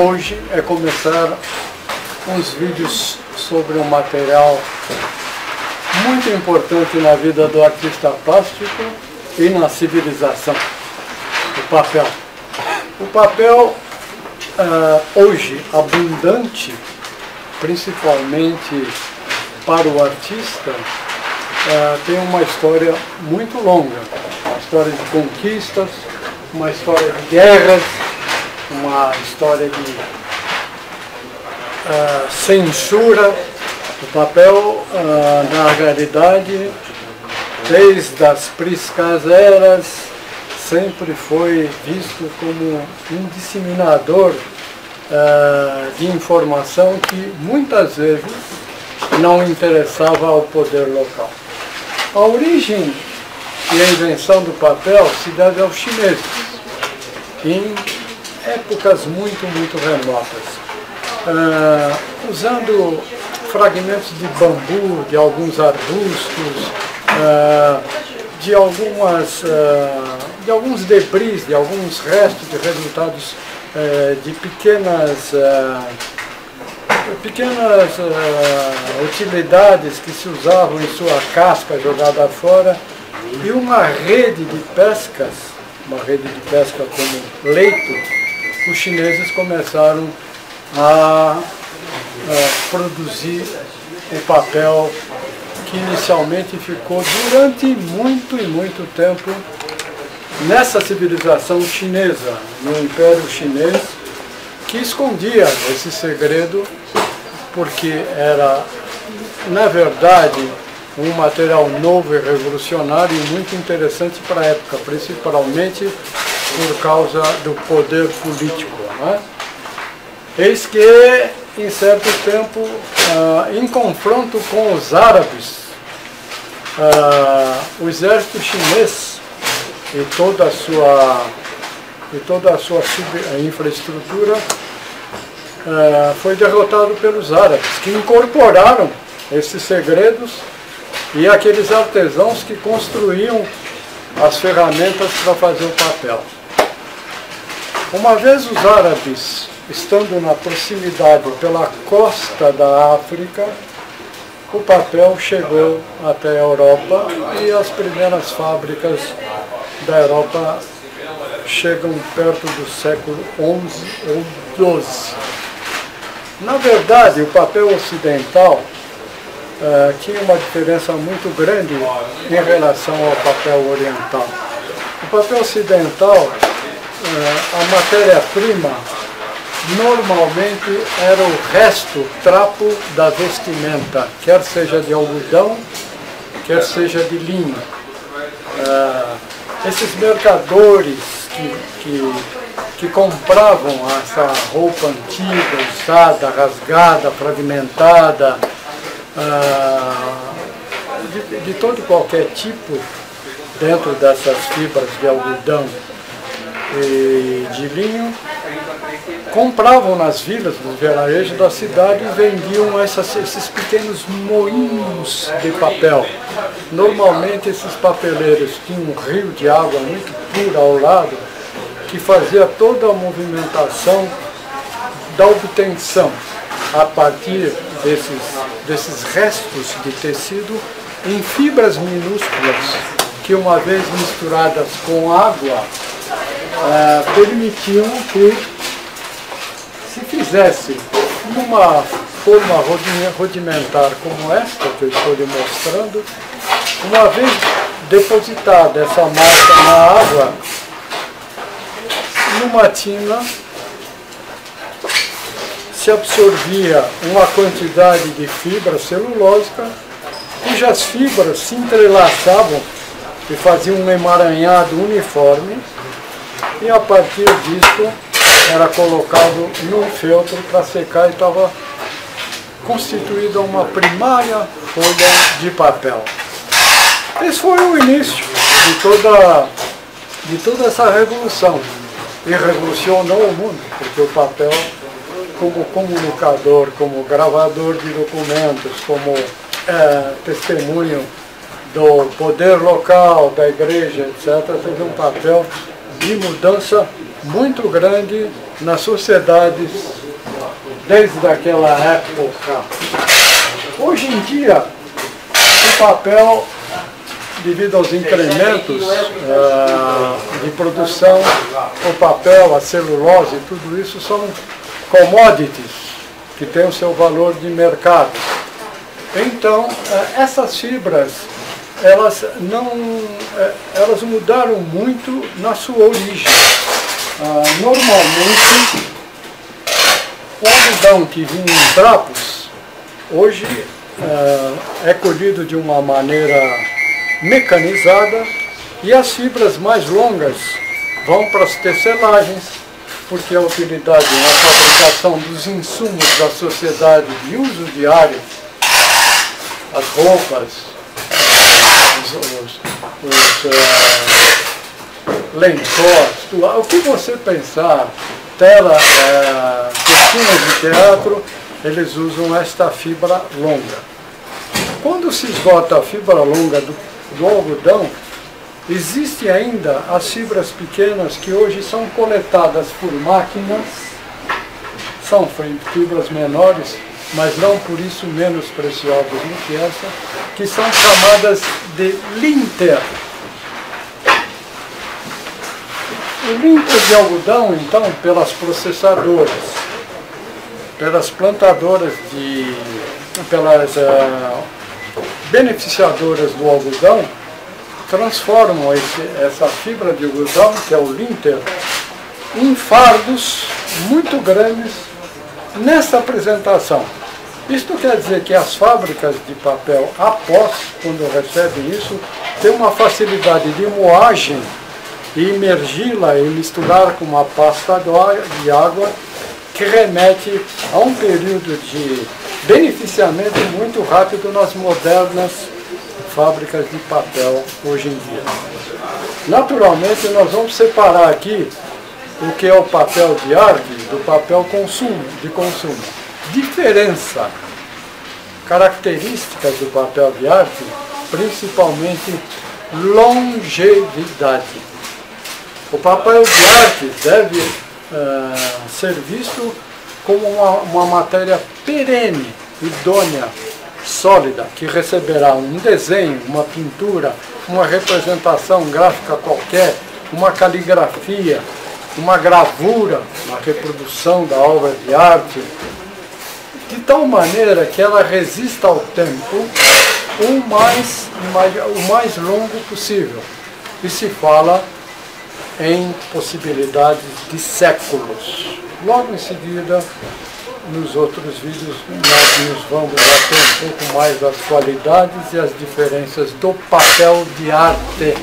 Hoje é começar uns vídeos sobre um material muito importante na vida do artista plástico e na civilização, o papel. O papel, hoje abundante, principalmente para o artista, tem uma história muito longa, uma história de conquistas, uma história de guerras, uma história de censura. O papel, na realidade, desde as priscas eras, sempre foi visto como um disseminador de informação que muitas vezes não interessava ao poder local. A origem e a invenção do papel se deve aos chineses, em épocas muito remotas, usando fragmentos de bambu, de alguns arbustos, de alguns debris, de alguns restos de resultados de pequenas utilidades que se usavam em sua casca jogada fora, e uma rede de pescas, como leito. Os chineses começaram a produzir o papel, que inicialmente ficou durante muito tempo nessa civilização chinesa, no Império Chinês, que escondia esse segredo, porque era, na verdade, um material novo e revolucionário e muito interessante para a época, principalmente por causa do poder político, né? Eis que, em certo tempo, em confronto com os árabes, o exército chinês e toda a sua infraestrutura foi derrotado pelos árabes, que incorporaram esses segredos e aqueles artesãos que construíam as ferramentas para fazer o papel. Uma vez os árabes, estando na proximidade pela costa da África, o papel chegou até a Europa e as primeiras fábricas da Europa chegam perto do século XI ou XII. Na verdade, o papel ocidental tinha uma diferença muito grande em relação ao papel oriental. O papel ocidental, a matéria-prima, normalmente era o resto, trapo da vestimenta, quer seja de algodão, quer seja de linho. Esses mercadores que compravam essa roupa antiga, usada, rasgada, fragmentada, de todo qualquer tipo, dentro dessas fibras de algodão e de linho, compravam nas vilas, nos vilarejos da cidade, e vendiam esses pequenos moinhos de papel. Normalmente esses papeleiros tinham um rio de água muito pura ao lado, que fazia toda a movimentação da obtenção a partir desses restos de tecido em fibras minúsculas, que uma vez misturadas com água, permitiam que se fizesse numa forma rudimentar como esta que eu estou lhe mostrando, uma vez depositada essa massa na água, numa tina, se absorvia uma quantidade de fibra celulósica, cujas fibras se entrelaçavam e faziam um emaranhado uniforme, e a partir disso era colocado num feltro para secar e estava constituída uma primária folha de papel. Esse foi o início de toda essa revolução, e revolucionou o mundo, porque o papel, como comunicador, como gravador de documentos, como testemunho do poder local, da igreja, etc., teve um papel de mudança muito grande nas sociedades desde aquela época. Hoje em dia, o papel, devido aos incrementos de produção, o papel, a celulose, tudo isso são commodities que têm o seu valor de mercado. Então, essas fibras, elas mudaram muito na sua origem. Normalmente, o algodão que vinha em trapos, hoje é colhido de uma maneira mecanizada e as fibras mais longas vão para as tecelagens, porque a utilidade na fabricação dos insumos da sociedade de uso diário, as roupas, os lençóis, o que você pensar, tela, cortinas de teatro, eles usam esta fibra longa. Quando se esgota a fibra longa do algodão, existem ainda as fibras pequenas que hoje são coletadas por máquinas, são fibras menores, mas não por isso menos preciosas do que essa, que são chamadas de linter. O linter de algodão, então, pelas processadoras, pelas plantadoras, pelas beneficiadoras do algodão, transformam essa fibra de algodão, que é o linter, em fardos muito grandes nessa apresentação. Isto quer dizer que as fábricas de papel, após, quando recebem isso, têm uma facilidade de moagem e imergi-la e misturar com uma pasta de água que remete a um período de beneficiamento muito rápido nas modernas fábricas de papel hoje em dia. Naturalmente, nós vamos separar aqui o que é o papel de arte do papel de consumo. Diferença, características do papel de arte, principalmente longevidade. O papel de arte deve ser visto como uma matéria perene, idônea, sólida, que receberá um desenho, uma pintura, uma representação gráfica qualquer, uma caligrafia, uma gravura, uma reprodução da obra de arte, de tal maneira que ela resista ao tempo o mais longo possível. E se fala em possibilidades de séculos. Logo em seguida, nos outros vídeos, nós nos vamos ater um pouco mais das qualidades e as diferenças do papel de arte.